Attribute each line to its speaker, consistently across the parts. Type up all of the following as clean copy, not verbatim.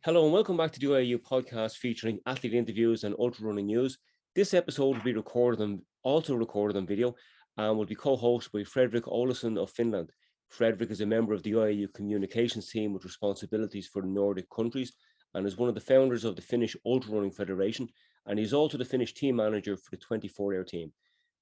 Speaker 1: Hello and welcome back to the IAU podcast featuring athlete interviews and ultra running news. This episode will be also recorded on video and will be co-hosted by Fredrik Olsson of Finland. Fredrik is a member of the IAU communications team with responsibilities for the Nordic countries and is one of the founders of the Finnish Ultra Running Federation, and he's also the Finnish team manager for the 24-hour team.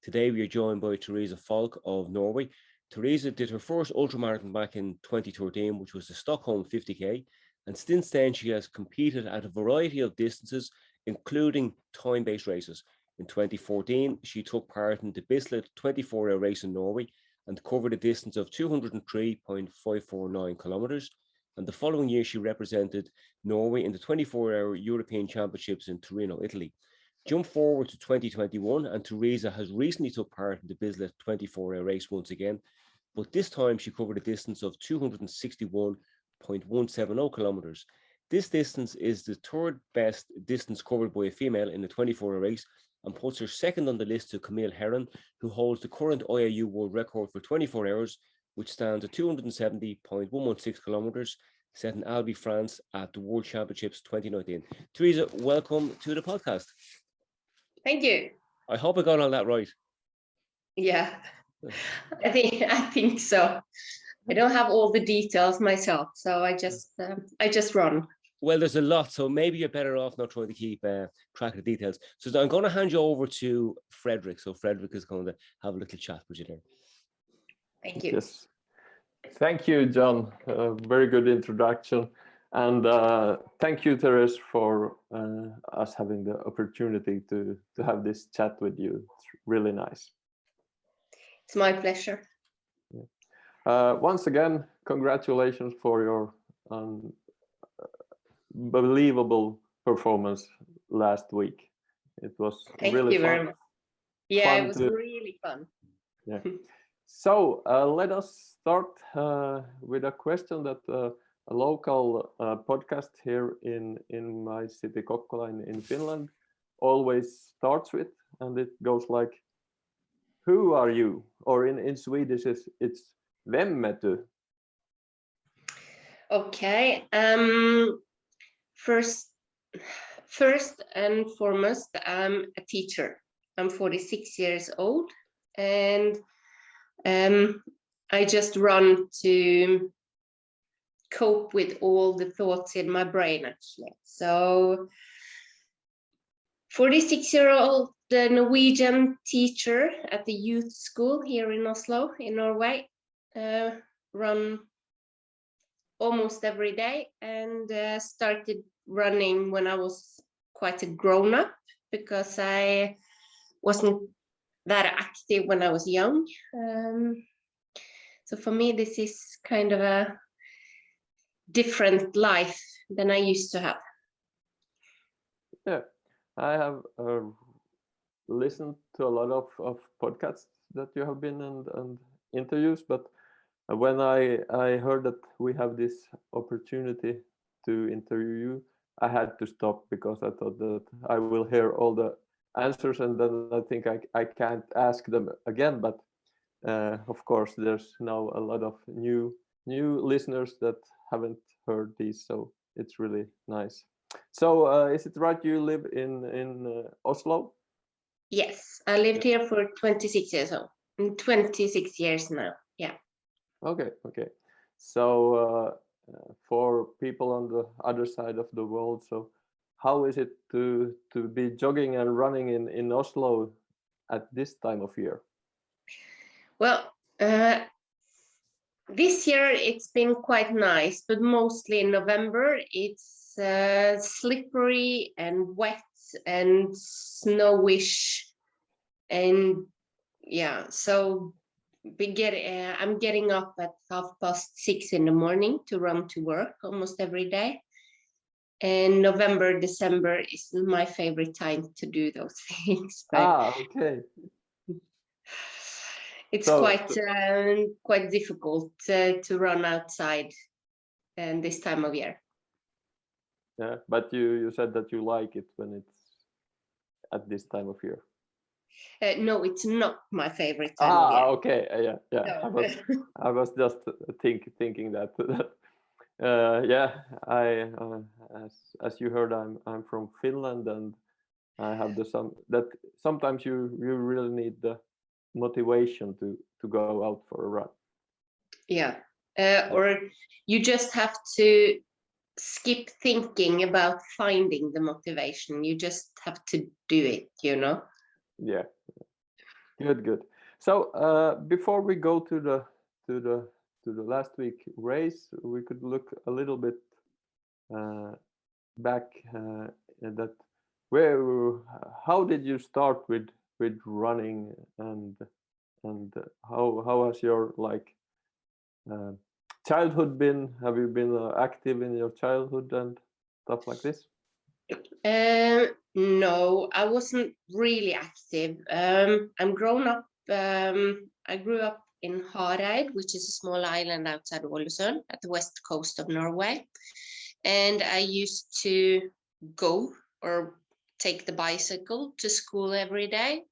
Speaker 1: Today we are joined by Therese Falk of Norway. Therese did her first ultramarathon back in 2013, which was the Stockholm 50k. And since then, she has competed at a variety of distances, including time-based races. In 2014, she took part in the Bislett 24-hour race in Norway and covered a distance of 203.549 kilometers. And the following year, she represented Norway in the 24-hour European Championships in Torino, Italy. Jump forward to 2021, and Theresa has recently took part in the Bislett 24-hour race once again, but this time she covered a distance of 261.170 kilometers. This distance is the third best distance covered by a female in the 24-hour race and puts her second on the list to Camille Herron, who holds the current IAU world record for 24 hours, which stands at 270.116 kilometers, set in Albi, France at the World Championships 2019. Theresa, welcome to the podcast.
Speaker 2: Thank you.
Speaker 1: I hope I got all that right.
Speaker 2: Yeah, I think so. I don't have all the details myself, so I just run.
Speaker 1: Well, there's a lot, so maybe you're better off not trying to keep track of the details. So I'm going to hand you over to Fredrik. So Fredrik is going to have a little chat with you there.
Speaker 2: Thank you.
Speaker 3: Yes, thank you, John. Very good introduction, and thank you, Therese, for us having the opportunity to have this chat with you. It's really nice.
Speaker 2: It's my pleasure.
Speaker 3: Once again, congratulations for your unbelievable performance last week. It was
Speaker 2: Thank
Speaker 3: really
Speaker 2: you
Speaker 3: fun.
Speaker 2: very much. Yeah,
Speaker 3: Fun
Speaker 2: it was really fun.
Speaker 3: Yeah. So let us start with a question that a local podcast here in my city, Kokkola in Finland, always starts with, and it goes like, "Who are you?" Or in Swedish, it's "Vem är du?"
Speaker 2: Okay. First and foremost, I'm a teacher. I'm 46 years old, and I just run to cope with all the thoughts in my brain, actually. So 46-year-old Norwegian teacher at the youth school here in Oslo, in Norway. Run almost every day, and started running when I was quite a grown-up, because I wasn't that active when I was young. So for me, this is kind of a different life than I used to have.
Speaker 3: Yeah, I have listened to a lot of podcasts that you have been and interviews, but when I heard that we have this opportunity to interview you, I had to stop, because I thought that I will hear all the answers and then I think I can't ask them again. But of course, there's now a lot of new listeners that haven't heard these, so it's really nice. So is it right you live in Oslo?
Speaker 2: Yes, I lived here for 26 years old. 26 years now. Yeah.
Speaker 3: Okay. So for people on the other side of the world, so how is it to be jogging and running in Oslo at this time of year?
Speaker 2: Well, this year it's been quite nice, but mostly in November it's slippery and wet and snowish, and yeah, so I'm getting up at 6:30 in the morning to run to work almost every day. And November, December is my favorite time to do those things. But
Speaker 3: okay.
Speaker 2: it's quite difficult to run outside this time of year.
Speaker 3: Yeah, but you said that you like it when it's at this time of year.
Speaker 2: No, it's not my favorite time of year.
Speaker 3: Okay, yeah.
Speaker 2: No.
Speaker 3: I was just thinking that. Yeah, I as you heard, I'm from Finland, and I have that sometimes you really need the motivation to go out for a run.
Speaker 2: Yeah. Or you just have to skip thinking about finding the motivation. You just have to do it, you know?
Speaker 3: Yeah, good. So before we go to the last week race, we could look a little bit back that how did you start with running, and how has your uh, childhood been? Have you been active in your childhood and stuff like this?
Speaker 2: No, I wasn't really active. I'm grown up. I grew up in Hareid, which is a small island outside Ålesund at the west coast of Norway. And I used to go or take the bicycle to school every day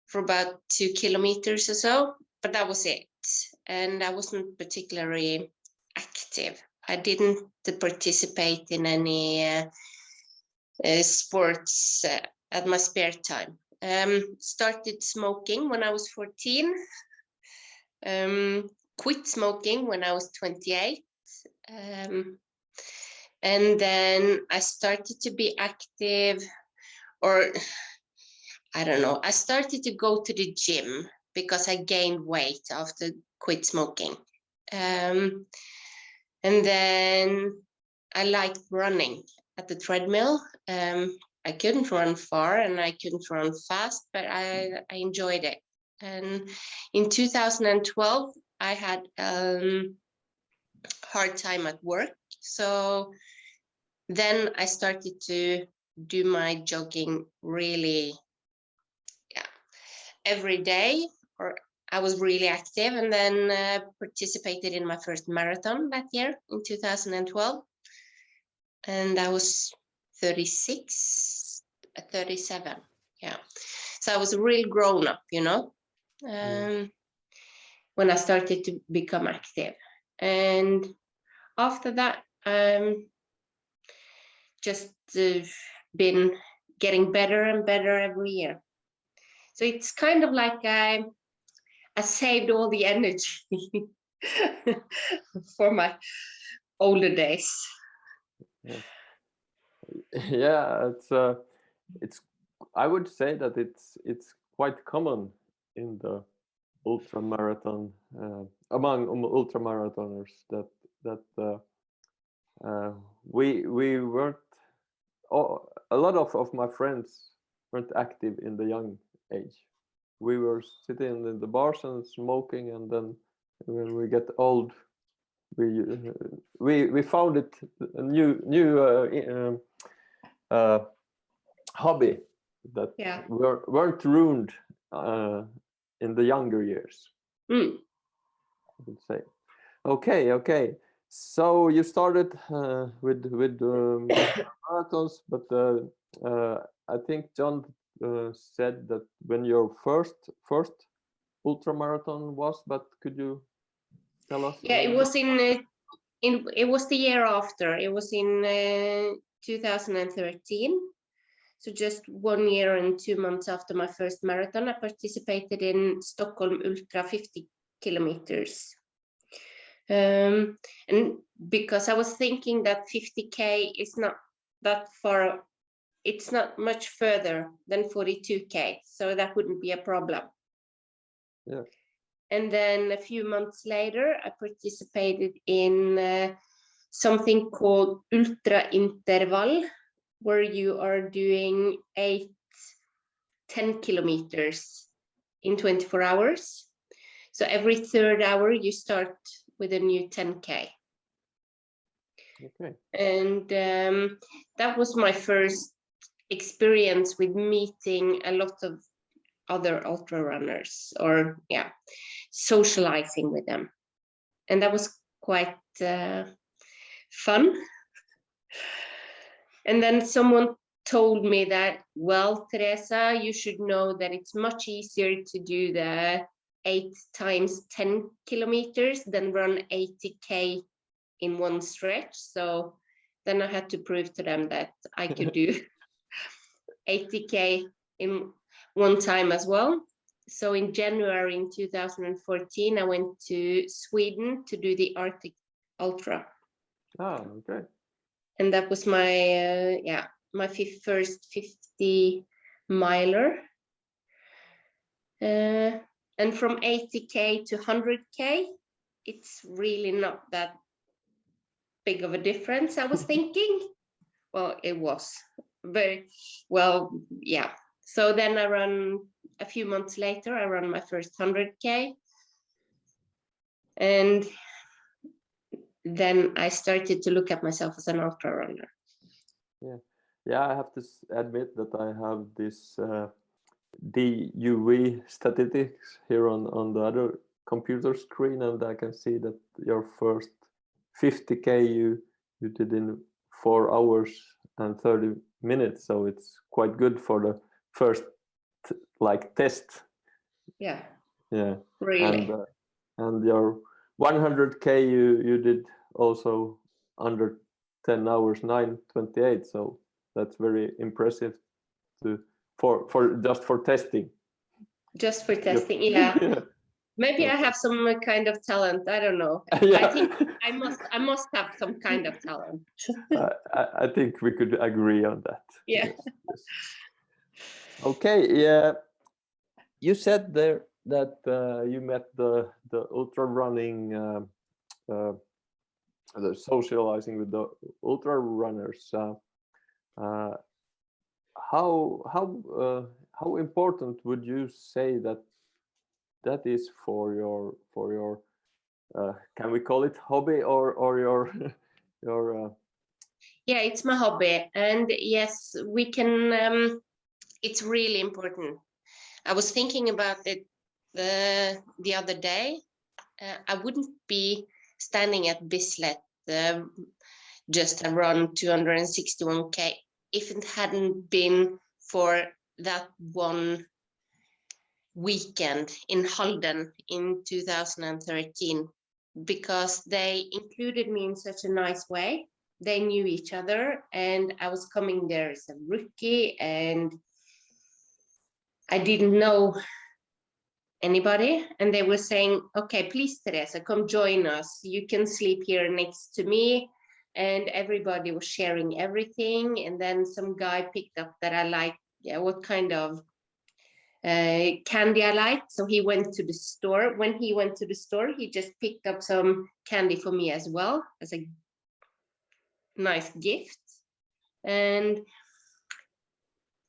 Speaker 2: for about 2 kilometers or so, but that was it. And I wasn't particularly active. I didn't participate in any sports at my spare time. Started smoking when I was 14. Quit smoking when I was 28. And then I started to be active, or I don't know, I started to go to the gym because I gained weight after quit smoking. And then I liked running at the treadmill. I couldn't run far and I couldn't run fast, but I enjoyed it. And in 2012, I had a hard time at work. So then I started to do my jogging really every day, or I was really active, and then participated in my first marathon that year in 2012. And I was 36, 37. Yeah. So I was a real grown up, you know, when I started to become active. And after that, just been getting better and better every year. So it's kind of like I saved all the energy for my older days.
Speaker 3: Yeah, it's I would say that it's quite common in the ultra marathon among ultra marathoners that we weren't a lot of my friends weren't active in the young age. We were sitting in the bars and smoking, and then when we get old, we found it a new hobby that weren't ruined in the younger years. I would say. Okay. So you started with marathons, but I think John said that when your first ultra marathon was, but could you tell us?
Speaker 2: Yeah, it was it was the year after. It was in 2013. So just 1 year and 2 months after my first marathon, I participated in Stockholm Ultra 50 kilometers. And because I was thinking that 50K is not that far, it's not much further than 42K, so that wouldn't be a problem.
Speaker 3: Yeah.
Speaker 2: And then a few months later, I participated in something called Ultra Interval, where you are doing 8-10 kilometers in 24 hours. So every third hour, you start with a new 10K.
Speaker 3: Okay.
Speaker 2: And that was my first experience with meeting a lot of other ultra runners, or socializing with them. And that was quite fun. And then someone told me that, well, Teresa, you should know that it's much easier to do the 8 times 10 kilometers than run 80K in one stretch. So then I had to prove to them that I could do 80K in one time as well. So in January in 2014, I went to Sweden to do the Arctic Ultra.
Speaker 3: Ah, okay.
Speaker 2: And that was my my first 50 miler. And from 80K to 100K, it's really not that big of a difference, I was thinking. Well, it was very well, yeah. So then a few months later, I ran my first 100K. And then I started to look at myself as an ultra runner.
Speaker 3: Yeah, I have to admit that I have this DUV statistics here on the other computer screen, and I can see that your first 50K you did in 4 hours and 30 minutes, so it's quite good for the first like test.
Speaker 2: Yeah.
Speaker 3: Yeah.
Speaker 2: Really.
Speaker 3: And your 100K you did also under 10 hours 9:28, so that's very impressive for just for testing.
Speaker 2: Just for testing, yeah.
Speaker 3: Yeah.
Speaker 2: Maybe I have some kind of talent. I don't know.
Speaker 3: Yeah.
Speaker 2: I think I must have some kind of talent.
Speaker 3: I think we could agree on that.
Speaker 2: Yeah.
Speaker 3: Yes. Okay. Yeah. You said there that you met the ultra running, the socializing with the ultra runners. How important would you say that is for your can we call it hobby or your your
Speaker 2: Yeah, it's my hobby, and yes, we can. It's really important. I was thinking about it the other day. I wouldn't be standing at Bislett just around 261K if it hadn't been for that one weekend in Halden in 2013, because they included me in such a nice way. They knew each other, and I was coming there as a rookie, and I didn't know anybody, and they were saying, okay, please, Therese, come join us. You can sleep here next to me. And everybody was sharing everything. And then some guy picked up that I liked, what kind of candy I liked. So he went to the store. When he went to the store, he just picked up some candy for me as well, as a nice gift. And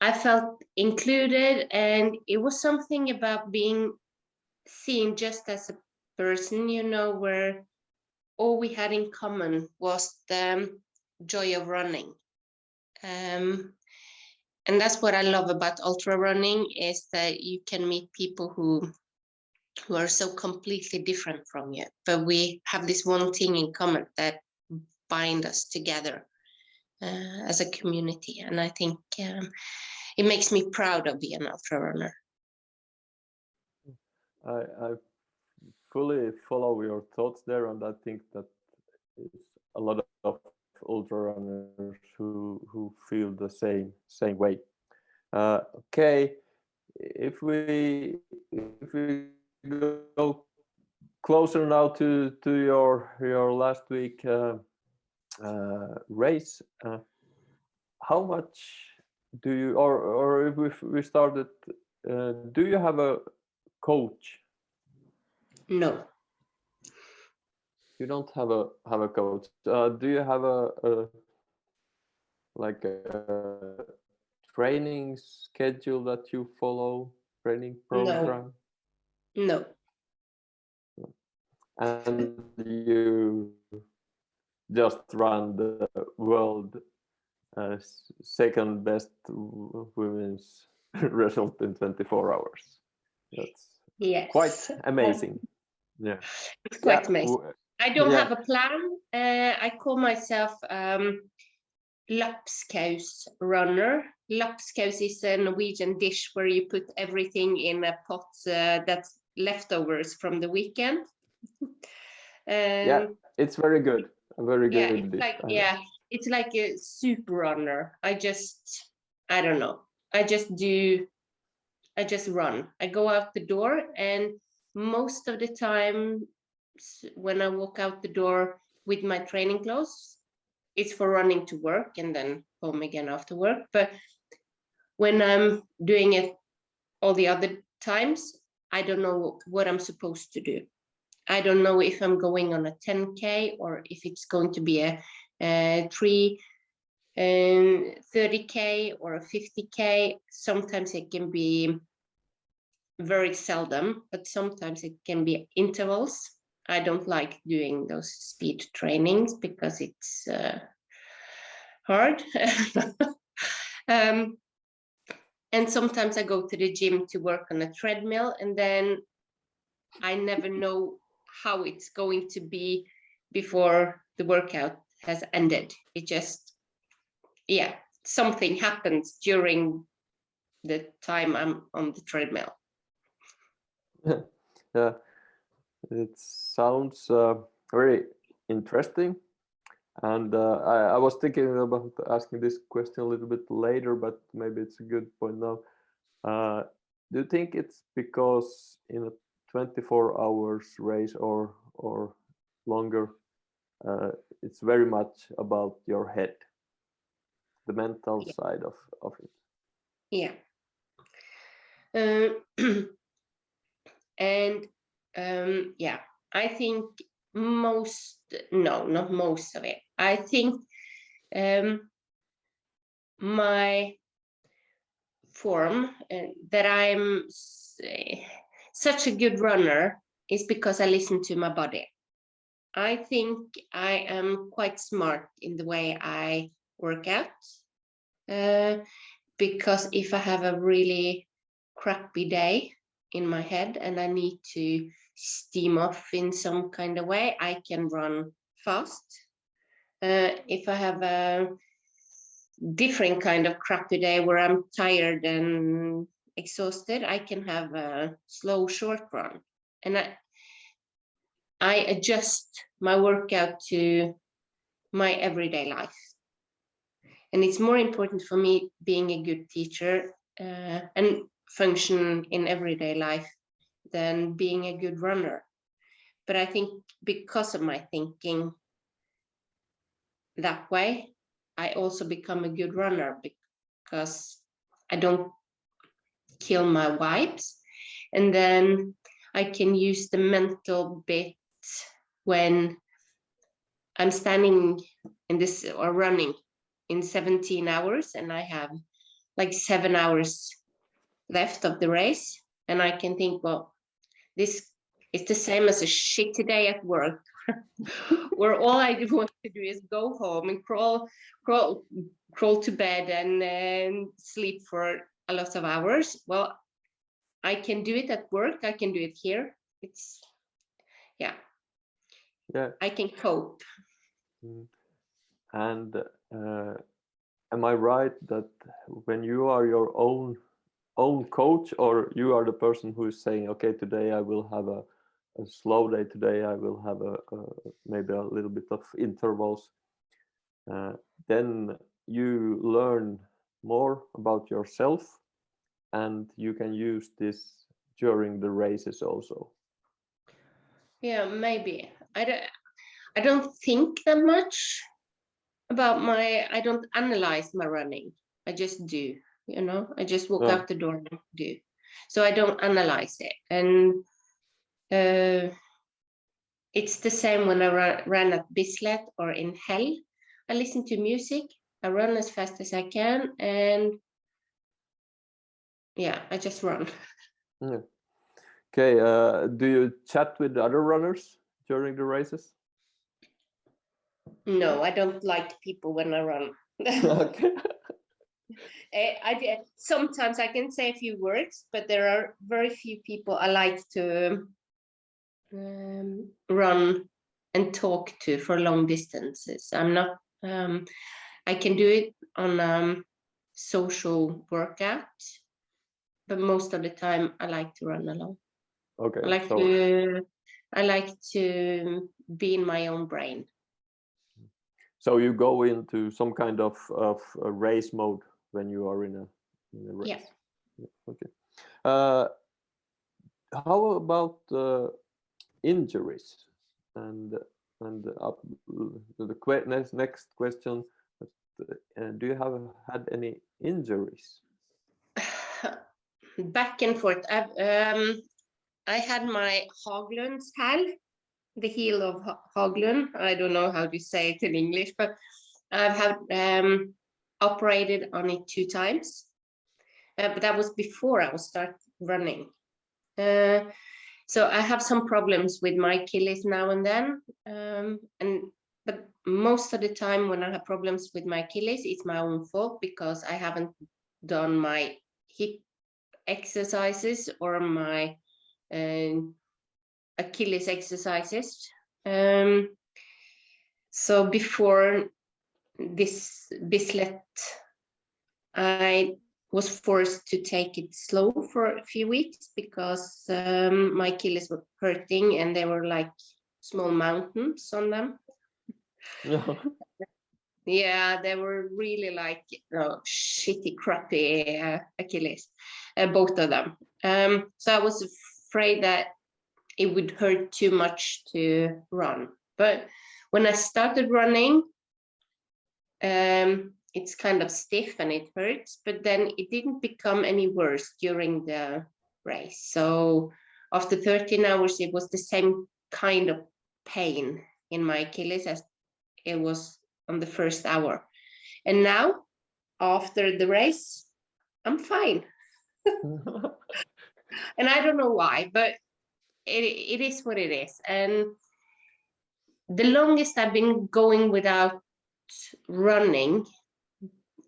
Speaker 2: I felt included, and it was something about being seen just as a person, where all we had in common was the joy of running. And that's what I love about ultra running, is that you can meet people who are so completely different from you, but we have this one thing in common that bind us together as a community. And I think it makes me proud of being an ultra runner.
Speaker 3: I fully follow your thoughts there, and I think that is a lot of ultra runners who feel the same way. Okay, if we go closer now to your last week race, how much do you, or if we started, do you have a coach?
Speaker 2: No.
Speaker 3: You don't have a coach. Do you have a like a training schedule that you follow, training program?
Speaker 2: No.
Speaker 3: And you just run the world second best women's result in 24 hours. That's quite amazing. Yeah,
Speaker 2: it's quite amazing. I don't have a plan. I call myself lapskaus runner. Lapskaus is a Norwegian dish where you put everything in a pot that's leftovers from the weekend.
Speaker 3: Yeah, it's very good. A very
Speaker 2: Yeah,
Speaker 3: good
Speaker 2: it's
Speaker 3: dish.
Speaker 2: like, yeah, it's like a soup runner. I don't know. I just run. I go out the door, and most of the time when I walk out the door with my training clothes, it's for running to work and then home again after work. But when I'm doing it all the other times, I don't know what I'm supposed to do. I don't know if I'm going on a 10K or if it's going to be a 30K or a 50K. Sometimes it can be, very seldom, but sometimes it can be intervals. I don't like doing those speed trainings because it's hard. And sometimes I go to the gym to work on a treadmill, and then I never know how it's going to be before the workout has ended. It just, yeah, something happens during the time I'm on the treadmill.
Speaker 3: Yeah, it sounds very interesting. And I was thinking about asking this question a little bit later, but maybe it's a good point now. Do you think it's because in a 24 hours race or longer, it's very much about your head, the mental side of it?
Speaker 2: Yeah. And yeah, I think not most of it. I think my form, that I'm such a good runner, is because I listen to my body. I think I am quite smart in the way I work out, because if I have a really crappy day in my head and I need to steam off in some kind of way, I can run fast. If I have a different kind of crappy day where I'm tired and exhausted, I can have a slow short run. And I adjust my workout to my everyday life. And it's more important for me being a good teacher and function in everyday life than being a good runner. But I think because of my thinking that way, I also become a good runner because I don't kill my vibes. And then I can use the mental bit when I'm standing in this or running in 17 hours and I have like 7 hours left of the race. And I can think, well, this is the same as a shitty day at work where all I want to do is go home and crawl to bed and sleep for a lot of hours. Well, I can do it at work. I can do it here. It's, yeah, I can cope.
Speaker 3: And am I right that when you are your own coach, or you are the person who is saying, okay, today I will have a slow day, today I will have maybe a little bit of intervals, then you learn more about yourself and you can use this during the races also?
Speaker 2: Yeah, maybe. I don't think that much about I don't analyze my running. I just do, I just walk out the door and do. So I don't analyze it. And it's the same when I ran at Bislett or in Hell. I listen to music, I run as fast as I can, and yeah, I just run.
Speaker 3: Yeah. Okay, do you chat with other runners during the races?
Speaker 2: No, I don't like people when I run.
Speaker 3: Okay.
Speaker 2: Sometimes I can say a few words, but there are very few people I like to run and talk to for long distances. I'm not. I can do it on social workout, but most of the time I like to run alone.
Speaker 3: Okay.
Speaker 2: I like to be in my own brain.
Speaker 3: So you go into some kind of a race mode when you are in a race.
Speaker 2: Yeah.
Speaker 3: Okay. How about injuries? And the next question: do you have had any injuries?
Speaker 2: Back and forth. I had my Haglundshäl, the heel of Haglund. I don't know how to say it in English, but I've had operated on it 2 times. But that was before I was start running. So I have some problems with my Achilles now and then. But most of the time when I have problems with my Achilles, it's my own fault because I haven't done my hip exercises or my Achilles exercises. So before this Bislett, I was forced to take it slow for a few weeks because my Achilles were hurting and there were like small mountains on them. Yeah, they were really like shitty, crappy Achilles, both of them. So I was afraid that it would hurt too much to run. But when I started running, it's kind of stiff and it hurts, but then it didn't become any worse during the race. So after 13 hours, it was the same kind of pain in my Achilles as it was on the first hour. And now, after the race, I'm fine. And I don't know why, but it is what it is. And the longest I've been going without running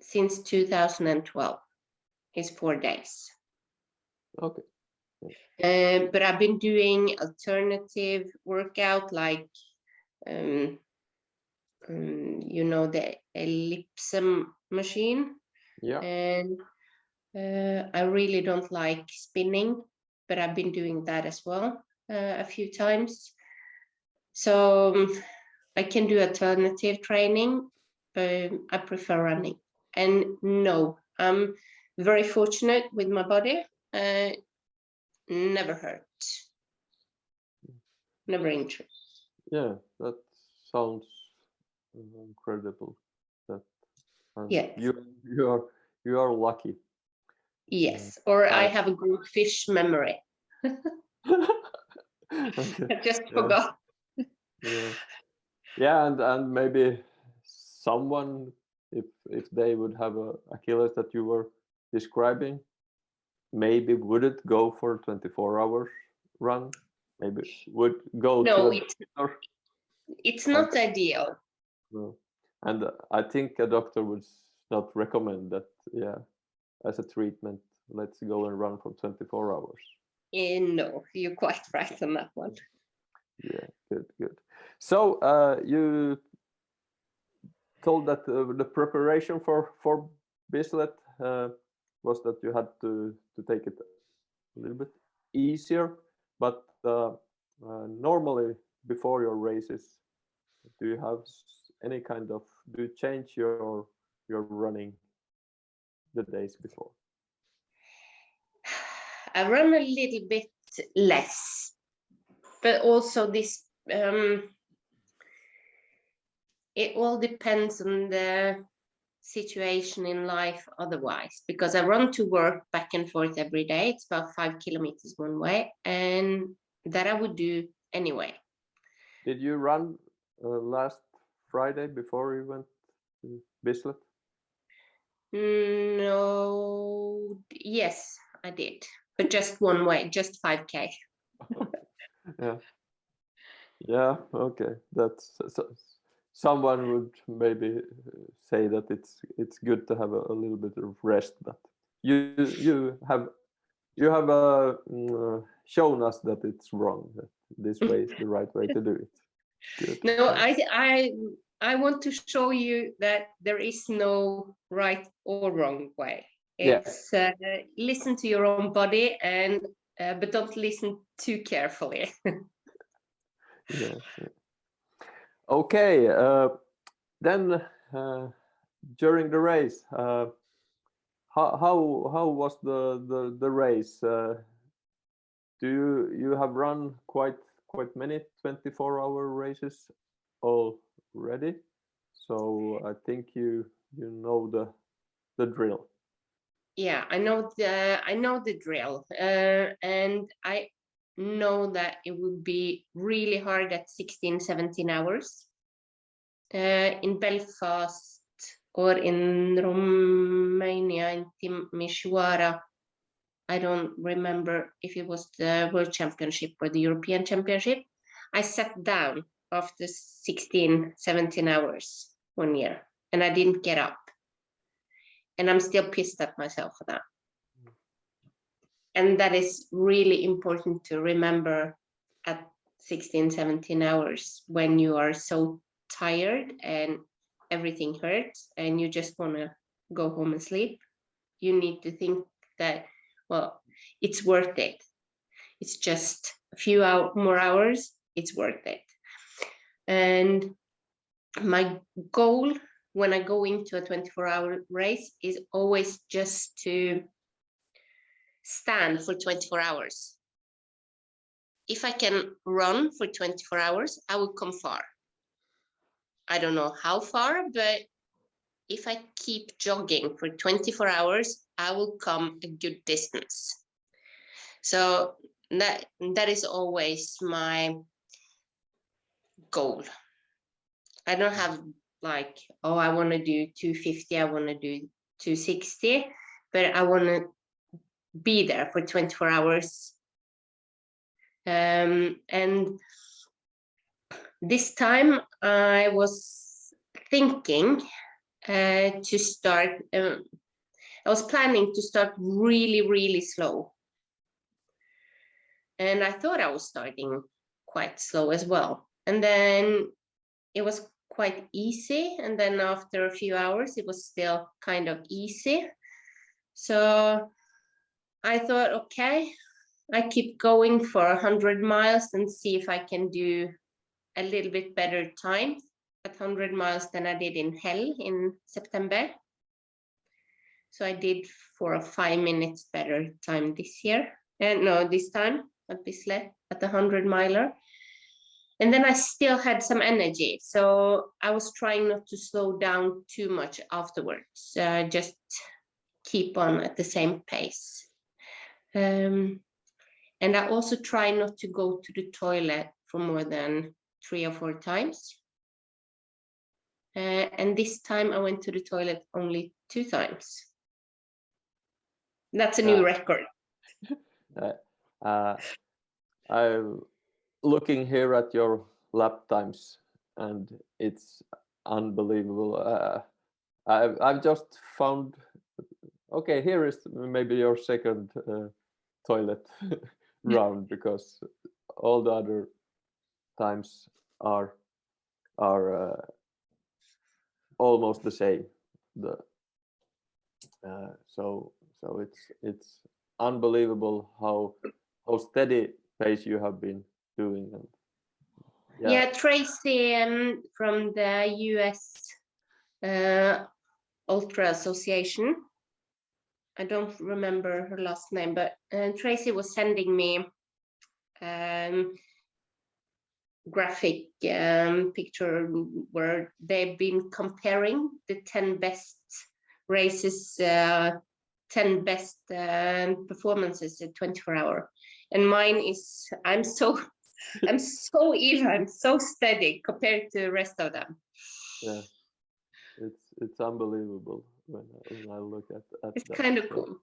Speaker 2: since 2012 is 4 days.
Speaker 3: Okay.
Speaker 2: But I've been doing alternative workout like the ellipse machine.
Speaker 3: Yeah.
Speaker 2: And I really don't like spinning, but I've been doing that as well a few times. So I can do alternative training, but I prefer running. And no, I'm very fortunate with my body. Never hurt, never injured.
Speaker 3: Yeah, that sounds incredible. That
Speaker 2: Yeah.
Speaker 3: You are lucky.
Speaker 2: Yes, or I have a good fish memory.
Speaker 3: Okay.
Speaker 2: I just forgot.
Speaker 3: Yeah, and maybe someone, if they would have a Achilles that you were describing, maybe would it go for 24 hours run? Maybe would go
Speaker 2: No,
Speaker 3: to
Speaker 2: it's not ideal.
Speaker 3: No. And I think a doctor would not recommend that. Yeah, as a treatment, let's go and run for 24 hours.
Speaker 2: No, you're quite right on that one.
Speaker 3: Yeah, good. So you told that the preparation for Bislett was that you had to take it a little bit easier, but normally before your races, do you have any kind of, do you change your running the days before?
Speaker 2: I run a little bit less, but also this it all depends on the situation in life otherwise, because I run to work back and forth every day. It's about 5 kilometers one way, and that I would do anyway.
Speaker 3: Did you run last Friday before you went to Bislett?
Speaker 2: No, yes, I did, but just one way, just 5K.
Speaker 3: Yeah, okay. That's someone would maybe say that it's good to have a little bit of rest, but you have shown us that it's wrong, that this way is the right way to do it. Good.
Speaker 2: No, I want to show you that there is no right or wrong way. It's listen to your own body, and but don't listen too carefully.
Speaker 3: Yeah. Okay. then during the race, how was the race? Do you have run quite many 24-hour races already? So I think you know the drill.
Speaker 2: Yeah, I know the drill, and I know that it would be really hard at 16, 17 hours. In Belfast or in Romania, in Timișoara, I don't remember if it was the World Championship or the European Championship. I sat down after 16, 17 hours one year, and I didn't get up. And I'm still pissed at myself for that. And that is really important to remember at 16, 17 hours when you are so tired and everything hurts and you just want to go home and sleep. You need to think that, well, it's worth it. It's just a few more hours, it's worth it. And my goal when I go into a 24-hour race is always just to stand for 24 hours. If I can run for 24 hours, I will come far. I don't know how far, but if I keep jogging for 24 hours, I will come a good distance. So that is always my goal. I don't have like, oh, I want to do 250, I want to do 260, but I want to be there for 24 hours. And this time I was thinking to start, I was planning to start really, really slow. And I thought I was starting quite slow as well. And then it was quite easy. And then after a few hours, it was still kind of easy. So I thought, okay, I keep going for 100 miles and see if I can do a little bit better time at 100 miles than I did in Hell in September. So I did 4 or 5 minutes better time this year. And no, this time at Bislett at the 100 miler. And then I still had some energy. So I was trying not to slow down too much afterwards. Just keep on at the same pace. And I also try not to go to the toilet for more than 3 or 4 times. And this time I went to the toilet only 2 times. That's a new record.
Speaker 3: I'm looking here at your lap times, and it's unbelievable. I've just found. Okay, here is maybe your second toilet round, because all the other times are almost the same. So it's unbelievable how steady pace you have been doing. And
Speaker 2: yeah, Tracy from the US Ultra Association, I don't remember her last name, but Tracy was sending me graphic picture where they've been comparing the 10 best races, 10 best performances at 24-hour, and mine is I'm so even, I'm so steady compared to the rest of them.
Speaker 3: Yeah, it's unbelievable when I look at
Speaker 2: it's
Speaker 3: that.
Speaker 2: Kind of cool.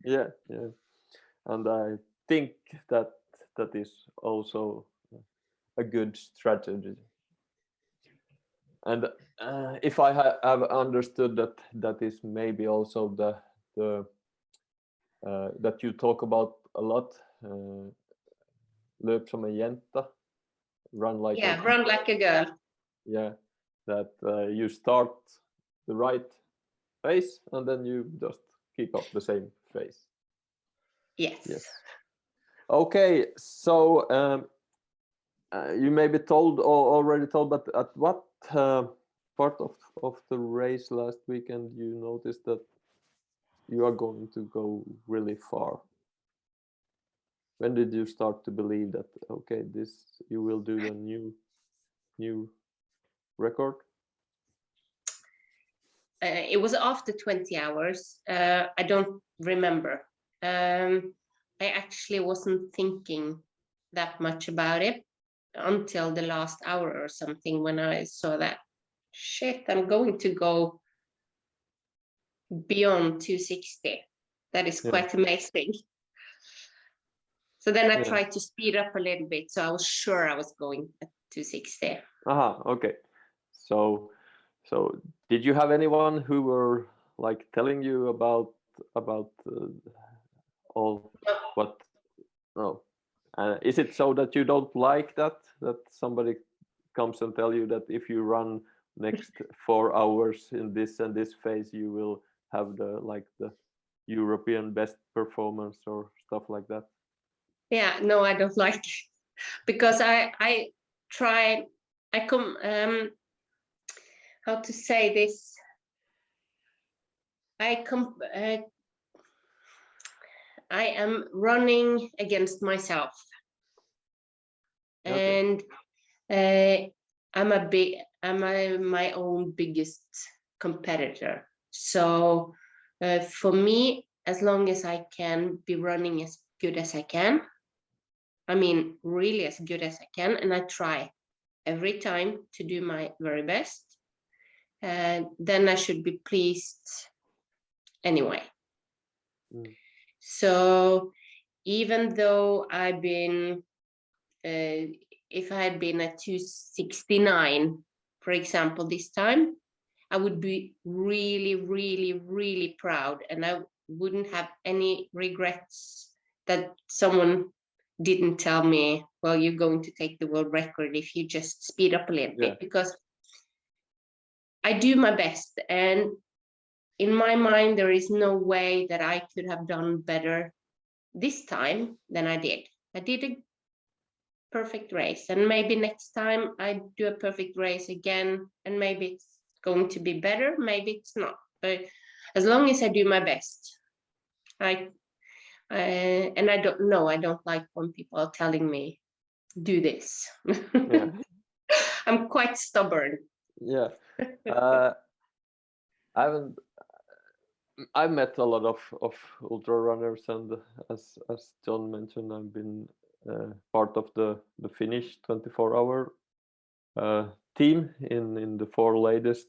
Speaker 3: Yeah, and I think that is also a good strategy. And if I have understood that is maybe also the that you talk about a lot, löp som en jänta, run like
Speaker 2: run like a girl.
Speaker 3: Yeah, that you start the right pace and then you just keep up the same pace.
Speaker 2: Yes.
Speaker 3: Okay, so you may be told or already told, but at what part of the race last weekend, you noticed that you are going to go really far? When did you start to believe that, okay, this you will do the new record?
Speaker 2: It was after 20 hours. I don't remember. I actually wasn't thinking that much about it until the last hour or something, when I saw that, shit, I'm going to go beyond 260. That is quite amazing. So then I tried to speed up a little bit, so I was sure I was going at 260.
Speaker 3: Okay. So did you have anyone who were like telling you about all what? No. Is it so that you don't like that somebody comes and tell you that if you run next 4 hours in this and this phase, you will have the European best performance or stuff like that?
Speaker 2: Yeah, no, I don't like it, because I try, I come, how to say this? I am running against myself, and I'm my own biggest competitor. So for me, as long as I can be running as good as I can, I mean, really as good as I can, and I try every time to do my very best, then I should be pleased anyway. So even though I've been, if I had been at 269, for example, this time, I would be really, really, really proud, and I wouldn't have any regrets that someone didn't tell me, well, you're going to take the world record if you just speed up a little bit, because I do my best, and in my mind, there is no way that I could have done better this time than I did. I did a perfect race, and maybe next time I do a perfect race again, and maybe it's going to be better, maybe it's not. But as long as I do my best, and I don't know, I don't like when people are telling me, do this. I'm quite stubborn.
Speaker 3: I've met a lot of ultra runners, and as John mentioned, I've been part of the Finnish 24-hour team in the 4 latest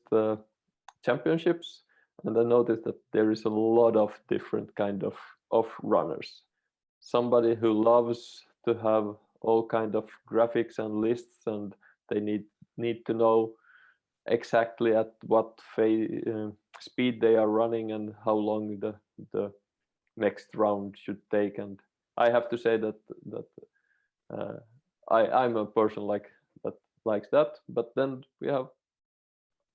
Speaker 3: championships, and I noticed that there is a lot of different kind of runners. Somebody who loves to have all kind of graphics and lists, and they need to know exactly at what speed they are running and how long the next round should take. And I have to say that I'm a person that likes that. But then we have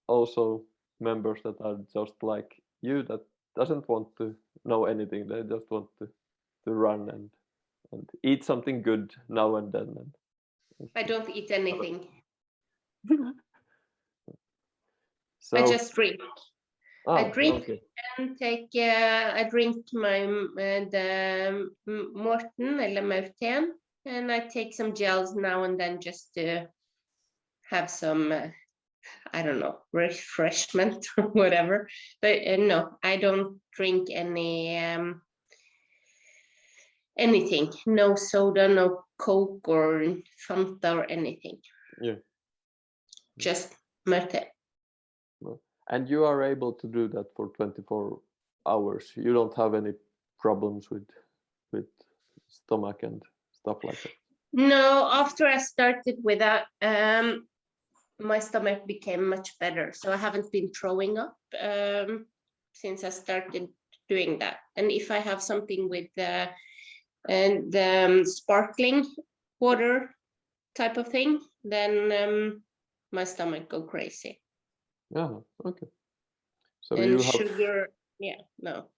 Speaker 3: also members that are just like you, that doesn't want to know anything. They just want to run and eat something good now and then.
Speaker 2: I don't eat anything.
Speaker 3: So,
Speaker 2: I just drink. I drink
Speaker 3: okay.
Speaker 2: and take. I drink my the Morten eller Maurten, and I take some gels now and then just to have some. I don't know, refreshment or whatever. But no, I don't drink anything. No soda, no Coke or Fanta or anything. Just Mate.
Speaker 3: And you are able to do that for 24 hours. You don't have any problems with stomach and stuff like that.
Speaker 2: No, after I started with that, my stomach became much better. So I haven't been throwing up since I started doing that. And if I have something with the sparkling water type of thing, then my stomach go crazy.
Speaker 3: Okay. So
Speaker 2: and
Speaker 3: you have
Speaker 2: sugar, no.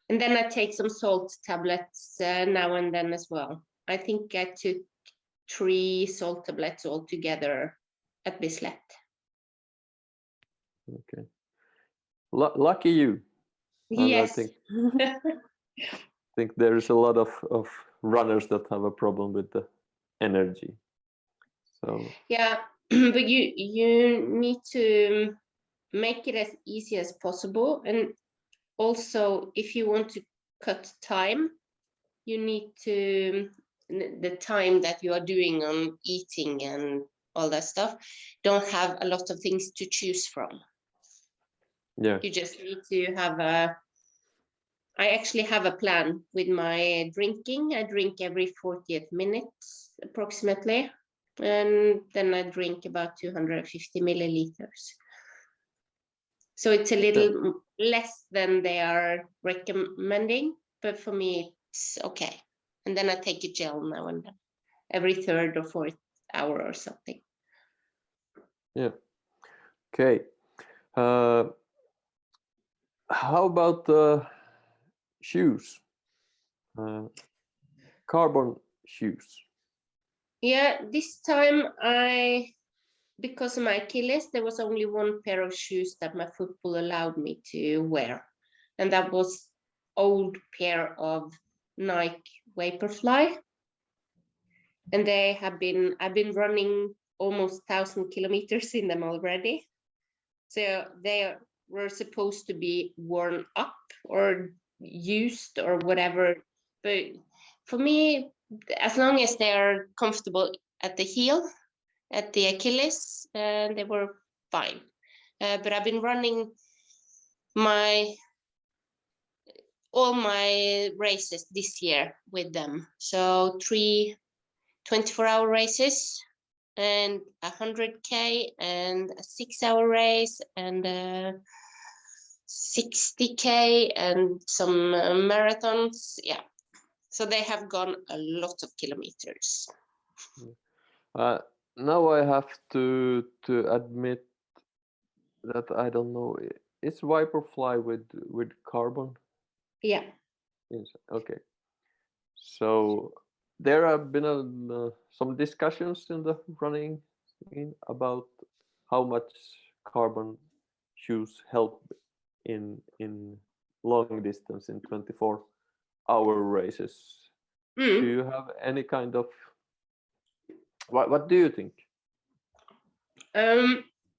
Speaker 2: And then I take some salt tablets now and then as well. I think I took 3 salt tablets altogether at Bislett.
Speaker 3: Okay. Lucky you. And
Speaker 2: Yes.
Speaker 3: I think there is a lot of runners that have a problem with the energy. So
Speaker 2: Yeah, but you need to make it as easy as possible, and also if you want to cut time, you need to the time that you are doing on eating and all that stuff, don't have a lot of things to choose from.
Speaker 3: yeah,
Speaker 2: You just need to have I actually have a plan with my drinking. I drink every 40th minutes approximately, and then I drink about 250 milliliters. So it's a little less than they are recommending, but for me it's okay. And then I take a gel now and then, every 3rd or 4th hour or something.
Speaker 3: yeah. Okay. How about the shoes? Carbon shoes.
Speaker 2: Yeah, this time because of my Achilles, there was only one pair of shoes that my football allowed me to wear. And that was old pair of Nike Vaporfly. And I've been running almost 1,000 kilometers in them already. So they were supposed to be worn up or used or whatever. But for me, as long as they're comfortable at the heel, at the Achilles, they were fine. But I've been running all my races this year with them. So 3 24-hour races and 100K and a 6-hour race and 60K and some marathons. Yeah. So they have gone a lot of kilometers.
Speaker 3: Now I have to admit that I don't know. Is Vaporfly with carbon?
Speaker 2: Yeah.
Speaker 3: Yes. Okay. So there have been some discussions in the running scene about how much carbon shoes help in long distance in 24-hour races. Do you have any kind of what do you think?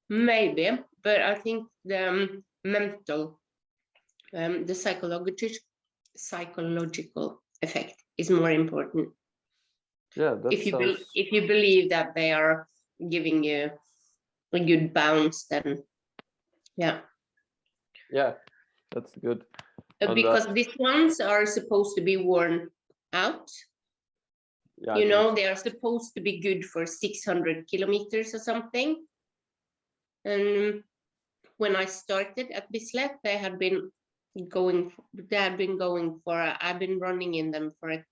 Speaker 2: Maybe, but I think the mental, the psychological effect is more important.
Speaker 3: Yeah, that
Speaker 2: if
Speaker 3: sounds.
Speaker 2: If you believe that they are giving you a good bounce, then yeah.
Speaker 3: Yeah, that's good.
Speaker 2: Because these ones are supposed to be worn out.
Speaker 3: Yeah,
Speaker 2: You know, they are supposed to be good for 600 kilometers or something. And when I started at Bislett, I've been running in them for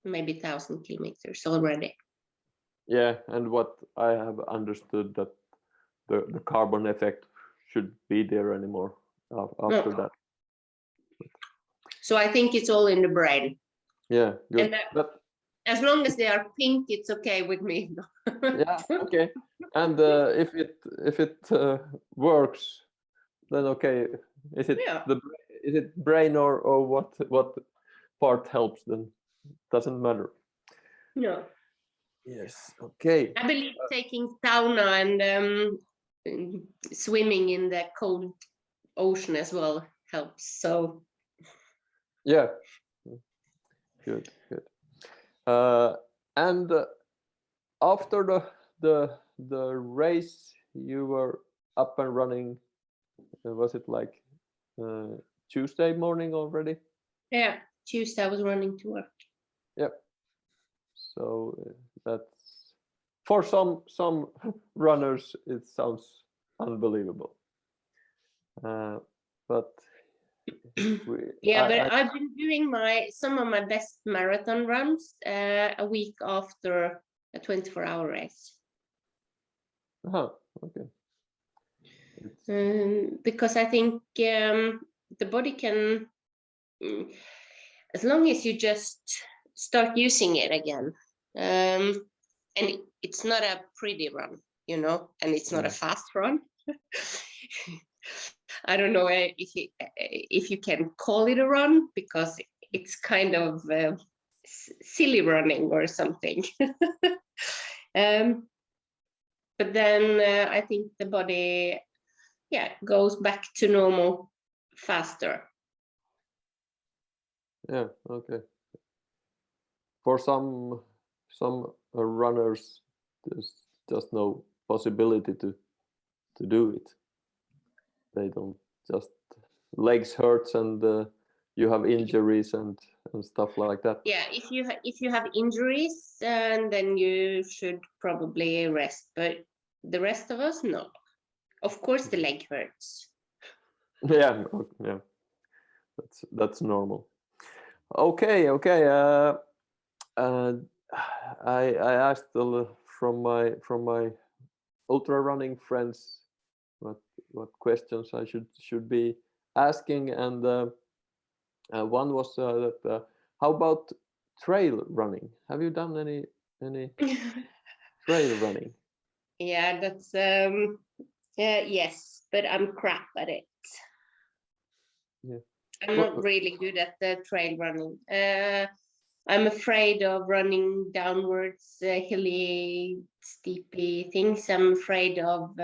Speaker 2: maybe 1,000 kilometers already.
Speaker 3: Yeah, and what I have understood that the carbon effect should be there anymore after that.
Speaker 2: So I think it's all in the brain.
Speaker 3: Yeah, good.
Speaker 2: And as long as they are pink, it's okay with me.
Speaker 3: Yeah, okay. And if it works, then okay. Is it brain or what part helps? Then doesn't matter.
Speaker 2: No.
Speaker 3: Yes. Okay.
Speaker 2: I believe taking sauna and swimming in the cold ocean as well helps. So
Speaker 3: yeah, good. And after the race, you were up and running. Was it like Tuesday morning already?
Speaker 2: yeah, Tuesday I was running to work.
Speaker 3: Yep. So that's for some runners it sounds unbelievable. But
Speaker 2: I've been doing some of my best marathon runs a week after a 24-hour race.
Speaker 3: Okay.
Speaker 2: Because I think the body can, as long as you just start using it again, and it's not a pretty run, you know, and it's not a fast run. I don't know if you can call it a run, because it's kind of silly running or something. But then I think the body, goes back to normal faster.
Speaker 3: Yeah, okay. For some runners, there's just no possibility to do it. They don't, just legs hurts and you have injuries and stuff like that.
Speaker 2: Yeah, if you have injuries, then you should probably rest. But the rest of us, no. Of course, the leg hurts.
Speaker 3: Yeah, yeah, that's normal. Okay. I asked from my ultra running friends what questions I should be asking, and one was that how about trail running? Have you done any trail running?
Speaker 2: Yeah, that's yes, but I'm crap at it.
Speaker 3: Yeah.
Speaker 2: I'm not really good at the trail running. I'm afraid of running downwards, hilly, steepy things. I'm afraid of.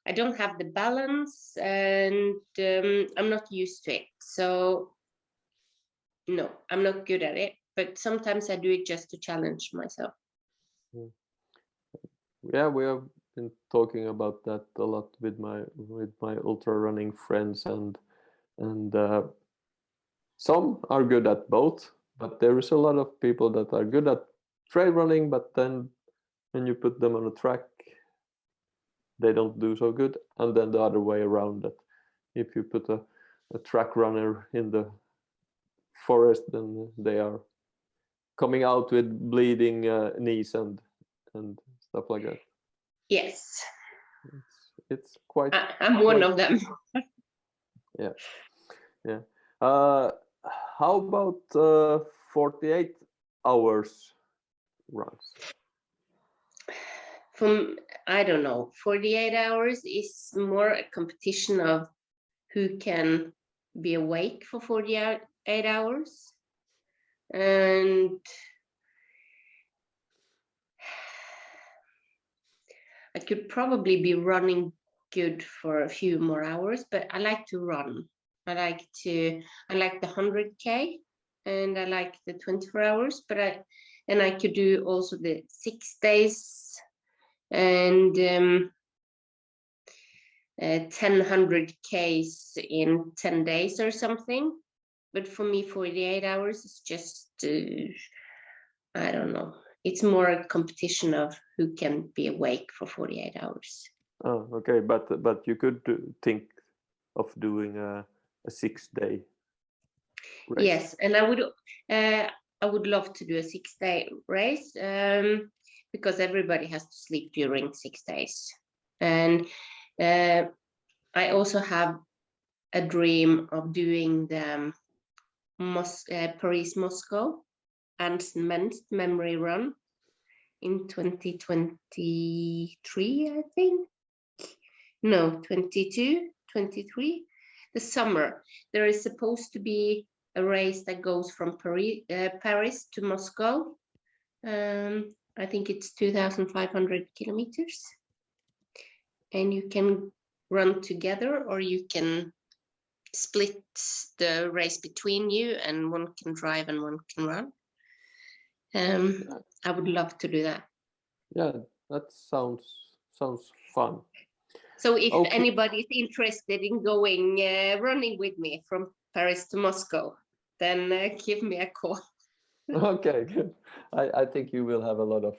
Speaker 2: I don't have the balance, and I'm not used to it. So no, I'm not good at it. But sometimes I do it just to challenge myself.
Speaker 3: Yeah, we have been talking about that a lot with my ultra running friends, and some are good at both, but there is a lot of people that are good at trail running, but then when you put them on a track, they don't do so good. And then the other way around, that if you put a track runner in the forest, then they are coming out with bleeding knees and stuff like that.
Speaker 2: Yes,
Speaker 3: It's quite.
Speaker 2: I'm one of them.
Speaker 3: Yeah. How about 48 hours runs?
Speaker 2: I don't know. 48 hours is more a competition of who can be awake for 48 hours. And I could probably be running good for a few more hours, but I like to run. I like the 100K, and I like the 24 hours, but I could do also the 6 days and 100Ks in 10 days or something. But for me, 48 hours is just, I don't know. It's more a competition of who can be awake for 48 hours.
Speaker 3: Oh, okay, but you could think of doing a 6-day race.
Speaker 2: Yes, and I would love to do a 6-day race, because everybody has to sleep during 6 days. And I also have a dream of doing the Paris-Moscow and men's memory run in 2023, I think. No, 22, 23. The summer. There is supposed to be a race that goes from Paris to Moscow. I think it's 2,500 kilometers. And you can run together, or you can split the race between you, and one can drive and one can run. I would love to do that.
Speaker 3: Yeah, that sounds fun.
Speaker 2: So if anybody is interested in going running with me from Paris to Moscow, then give me a call.
Speaker 3: Okay, good. I think you will have a lot of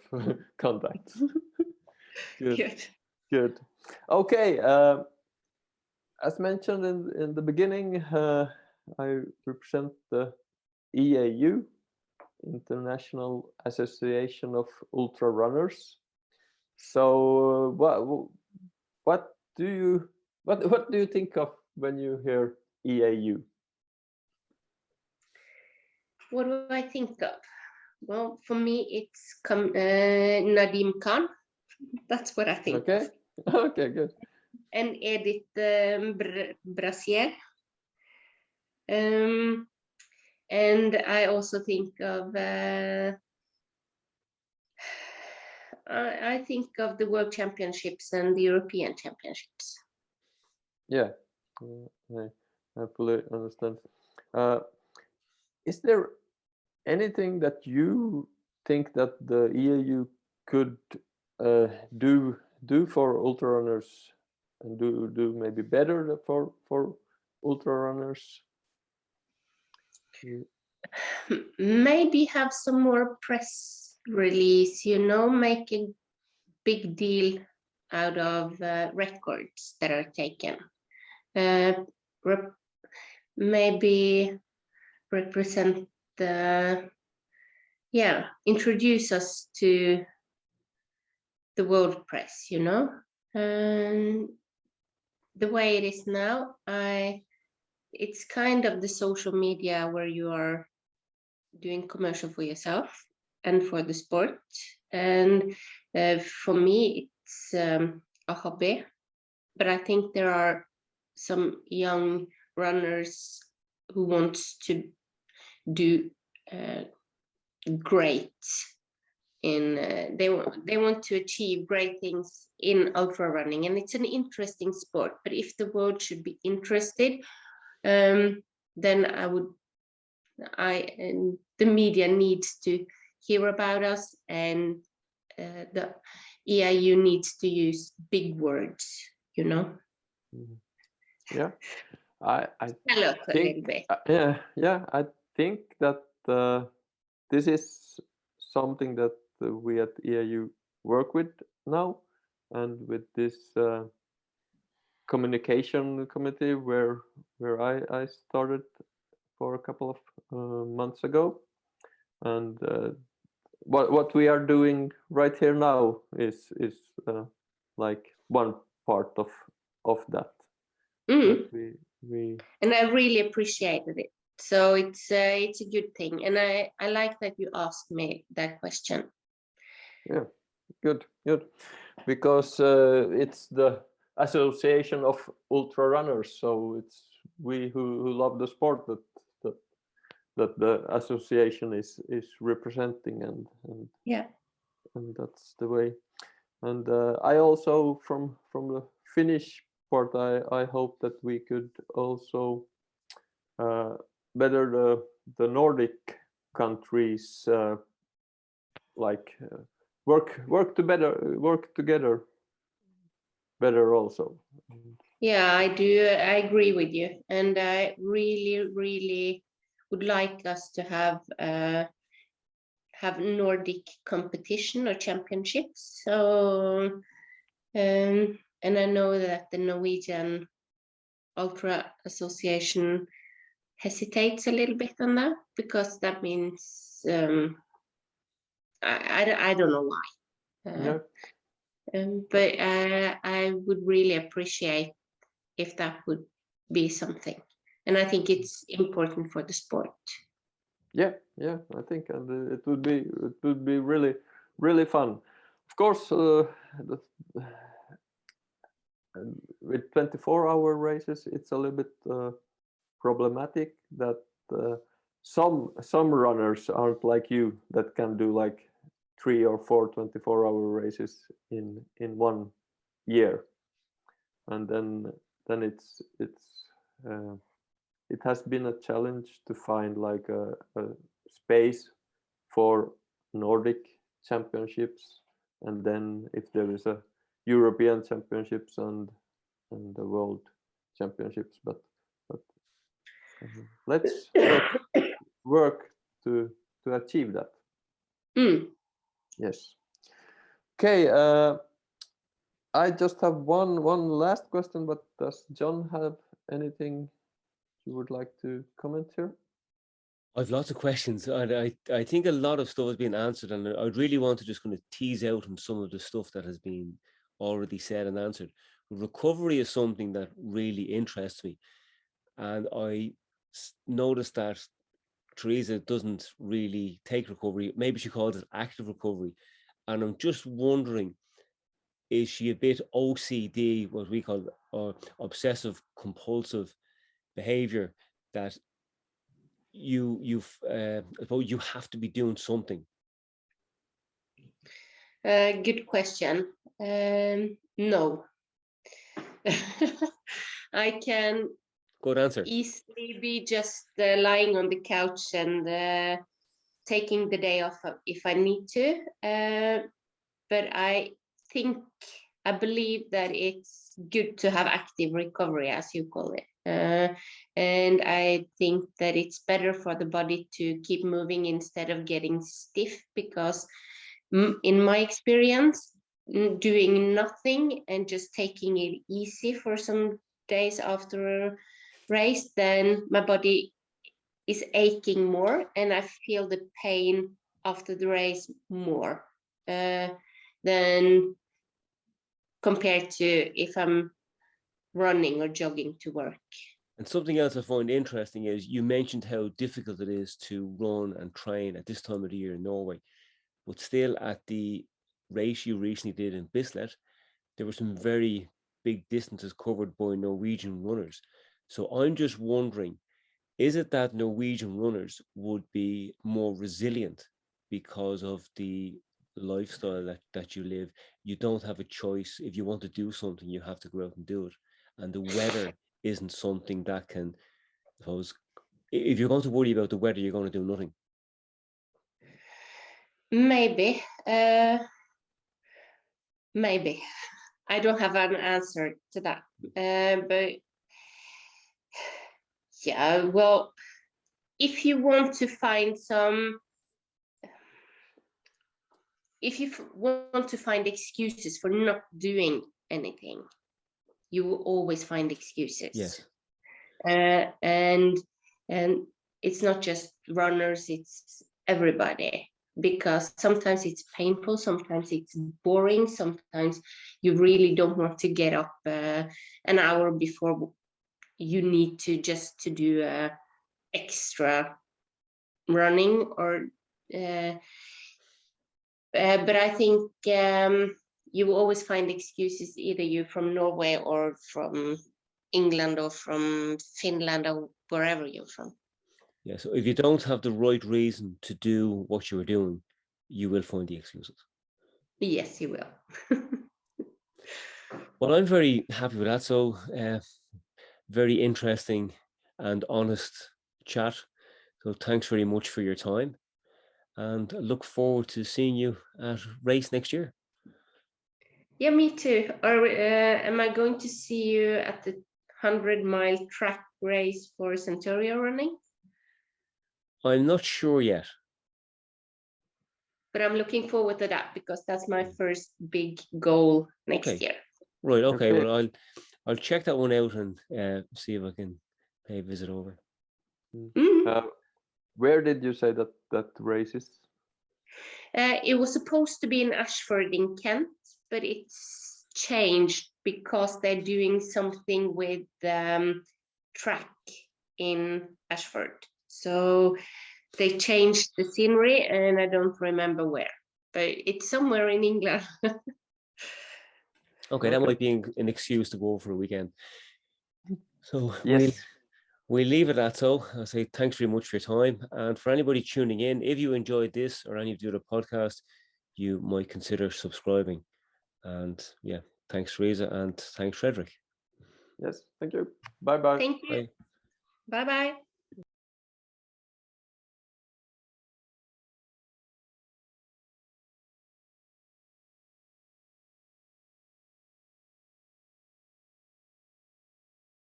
Speaker 3: contacts. Good. Okay. As mentioned in the beginning, I represent the IAU, International Association of Ultra Runners. So, what do you think of when you hear IAU?
Speaker 2: What do I think of? Well, for me, it's Nadim Khan. That's what I think.
Speaker 3: Okay. Okay, good.
Speaker 2: and Edith Brasier. And I also think of I think of the World Championships and the European Championships.
Speaker 3: Yeah, I fully understand. Is there anything that you think that the IAU could do for ultra runners, and do maybe better for ultra runners?
Speaker 2: Maybe have some more press release, make a big deal out of records that are taken. Maybe represent introduce us to the world press, and the way it is now, it's kind of the social media where you are doing commercial for yourself and for the sport. And for me, it's a hobby, but I think there are some young runners who want to do great they want to achieve great things in ultra running, and it's an interesting sport. But if the world should be interested, then the media needs to hear about us, and the IAU needs to use big words,
Speaker 3: Yeah, I
Speaker 2: Tell us
Speaker 3: think,
Speaker 2: a little bit.
Speaker 3: I think that this is something that we at IAU work with now, and with this communication committee where I started for a couple of months ago, and what we are doing right here now is like one part of that.
Speaker 2: Mm.
Speaker 3: We
Speaker 2: And I really appreciated it. So it's a good thing, and I like that you asked me that question.
Speaker 3: Yeah, good, because it's the association of ultra runners, so it's we who love the sport that the association is representing, and
Speaker 2: Yeah.
Speaker 3: and that's the way. And I also from the Finnish part, I hope that we could also better the Nordic countries, like work together better also.
Speaker 2: Yeah, I do. I agree with you, and I really would like us to have Nordic competition or championships. So, and I know that the Norwegian Ultra Association hesitates a little bit on that, because that means I don't know why.
Speaker 3: Yeah.
Speaker 2: But I would really appreciate if that would be something, and I think it's important for the sport.
Speaker 3: Yeah, I think, and it would be really fun. Of course, with 24-hour races, it's a little bit problematic that some runners aren't like you, that can do like 3 or 4 24-hour races in 1 year, and then it has been a challenge to find like a space for Nordic championships, and then if there is a European championships and the world championships, but let's work to achieve that. Yes. Okay, I just have one last question, but does John have anything you would like to comment here?
Speaker 1: I've lots of questions, and I think a lot of stuff has been answered, and I really want to just kind of tease out from some of the stuff that has been already said and answered. Recovery is something that really interests me, and I noticed that Therese doesn't really take recovery. Maybe she calls it active recovery, and I'm just wondering, is she a bit OCD, what we call, or obsessive compulsive behavior, that you suppose you have to be doing something?
Speaker 2: Good question. No. I can
Speaker 1: Good answer.
Speaker 2: easily be just lying on the couch and taking the day off if I need to. But I believe that it's good to have active recovery, as you call it. And I think that it's better for the body to keep moving instead of getting stiff, because in my experience, doing nothing and just taking it easy for some days after a race, then my body is aching more and I feel the pain after the race more than compared to if I'm running or jogging to work.
Speaker 1: And something else I find interesting is you mentioned how difficult it is to run and train at this time of the year in Norway, but still at the race you recently did in Bislett, there were some very big distances covered by Norwegian runners. So I'm just wondering, is it that Norwegian runners would be more resilient because of the lifestyle that you live? You don't have a choice. If you want to do something, you have to go out and do it. And the weather isn't something that can, I suppose, if you're going to worry about the weather, you're going to do nothing.
Speaker 2: Maybe. Maybe. I don't have an answer to that. But yeah, well, if you want to find excuses for not doing anything, you will always find excuses.
Speaker 1: Yes.
Speaker 2: And it's not just runners, it's everybody, because sometimes it's painful, sometimes it's boring, sometimes you really don't want to get up an hour before you need to just to do extra running or but I think you will always find excuses, either you're from Norway or from England or from Finland or wherever you're from.
Speaker 1: Yeah, so if you don't have the right reason to do what you're doing, you will find the excuses.
Speaker 2: Yes, you will.
Speaker 1: Well, I'm very happy with that. So very interesting and honest chat. So thanks very much for your time. And I look forward to seeing you at race next year.
Speaker 2: Yeah, me too. Or am I going to see you at the 100-mile track race for Centuria running?
Speaker 1: I'm not sure yet.
Speaker 2: But I'm looking forward to that, because that's my first big goal next year.
Speaker 1: Right. Okay. Well, I'll check that one out and see if I can pay a visit over.
Speaker 3: Where did you say that race is?
Speaker 2: It was supposed to be in Ashford in Kent, but it's changed because they're doing something with track in Ashford. So they changed the scenery and I don't remember where, but it's somewhere in England.
Speaker 1: Okay, that might be an excuse to go for a weekend. So
Speaker 3: yes.
Speaker 1: we'll leave it at so. I'll say thanks very much for your time. And for anybody tuning in, if you enjoyed this or any of the other podcasts, you might consider subscribing. And yeah, thanks, Therese, and thanks, Frederick.
Speaker 3: Yes, thank you. Bye-bye.
Speaker 2: Thank you.
Speaker 1: Bye.
Speaker 2: Bye-bye.